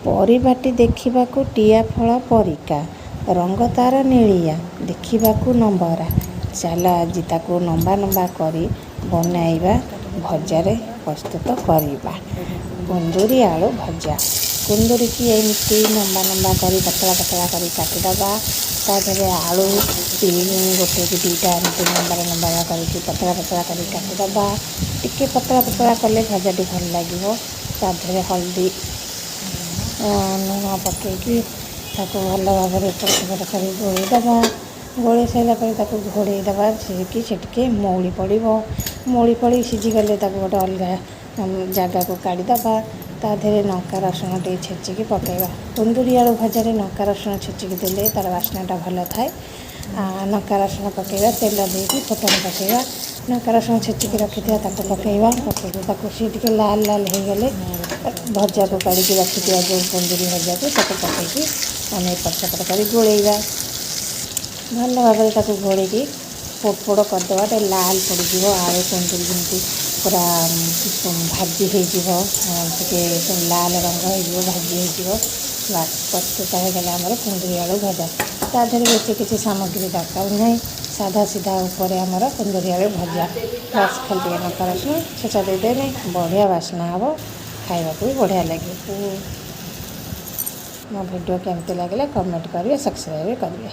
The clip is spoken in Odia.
ପରିବାଟି ଦେଖିବାକୁ ଟିଆ ଫଳ ପରିକା, ରଙ୍ଗ ତାର ନେଳିଆ, ଦେଖିବାକୁ ନମ୍ବରା। ଚାଲ ଆଜି ତାକୁ ଲମ୍ବା ଲମ୍ବା କରି ବନାଇବା ଭଜାରେ ପ୍ରସ୍ତୁତ କରିବା। କୁନ୍ଦୁରି ଆଳୁ ଭଜା। କୁନ୍ଦୁରିକି ଏମିତି ଲମ୍ବା ଲମ୍ବା କରି ପତଳା ପତଳା କରି କାଟିଦେବା। ତା ଦେହରେ ଆଳୁ ଗୋଟେ କି ଦୁଇଟା ଏମିତି ଲମ୍ବା ଲମ୍ବା କରିକି ପତଳା ପତଳା କରି କାଟିଦେବା। ଟିକେ ପତଳା ପତଳା କଲେ ଭଜାଟି ଭଲ ଲାଗିବ। ତା ଦେହରେ ହଳଦୀ ଲୁଣ ପକାଇକି ତାକୁ ଭଲ ଭାବରେ ଏପଟ ସେପଟ କରି ଗୋଳେଇ ଦେବା। ଗୋଳେଇ ସାରିଲା ପରେ ତାକୁ ଘୋଡ଼େଇ ଦେବା ସେ ଟିକେ ମଉଳି ପଡ଼ିବ। ମଉଳି ପଡ଼ି ସିଝିଗଲେ ତାକୁ ଗୋଟେ ଅଲଗା ଜାଗାକୁ କାଢ଼ିଦେବା। ତା ଦେହରେ ଲଙ୍କା ରସୁଣ ଟିକେ ଛେଚିକି ପକାଇବା। କୁନ୍ଦୁରି ଆଳୁ ଭଜାରେ ଲଙ୍କା ରସୁଣ ଛେଚିକି ଦେଲେ ତା'ର ବାସ୍ନାଟା ଭଲ ଥାଏ। ଲଙ୍କା ରସୁଣ ପକାଇବା, ତେଲ ଦେଇକି ଫୁଟଣ ପକାଇବା, ଲଙ୍କା ରସୁଣ ଛେଚିକି ରଖିଥିବା ତାକୁ ପକାଇବା। ପକାଇକି ତାକୁ ସିଏ ଟିକେ ଲାଲ ଲାଲ ହେଇଗଲେ ଭଜାକୁ କାଢ଼ିକି ରଖିଥିବା ଯେଉଁ କୁନ୍ଦୁରି ଭଜାକୁ ତାକୁ ପକାଇକି ଆମେ ଏପଟ ସେପଟ କରି ଗୋଳେଇବା। ଭଲ ଭାବରେ ତାକୁ ଘୋଡ଼େଇକି ପୋଡ଼ ପୋଡ଼ କରିଦେବା। ଟିକେ ଲାଲ ପଡ଼ିଯିବ ଆଳୁ କୁନ୍ଦୁରି ଯେମିତି ପୁରା ଭାଜି ହେଇଯିବ, ଟିକେ ଲାଲ ରଙ୍ଗ ହେଇଯିବ, ଭାଜି ହେଇଯିବ। ପ୍ରସ୍ତୁତ ହେଇଗଲା ଆମର କୁନ୍ଦୁରି ଆଳୁ ଭଜା। ତା ଦେହରେ ବେଶୀ କିଛି ସାମଗ୍ରୀ ଦରକାର ନାହିଁ। ସାଧା ସିଧା ଉପରେ ଆମର କୁନ୍ଦୁରି ଆଳୁ ଭଜା। ବାସ୍ ଖାଲି ଟିକେ ଲଙ୍କା ରସୁଣ ଛେଚା ଦେଇଦେଲେ ବଢ଼ିଆ ବାସ୍ନା ହେବ, ଖାଇବାକୁ ବି ବଢ଼ିଆ ଲାଗେ। ମୋ ଭିଡ଼ିଓ କେମିତି ଲାଗିଲା କମେଣ୍ଟ କରିବେ, ସବସ୍କ୍ରାଇବ୍ କରିବେ।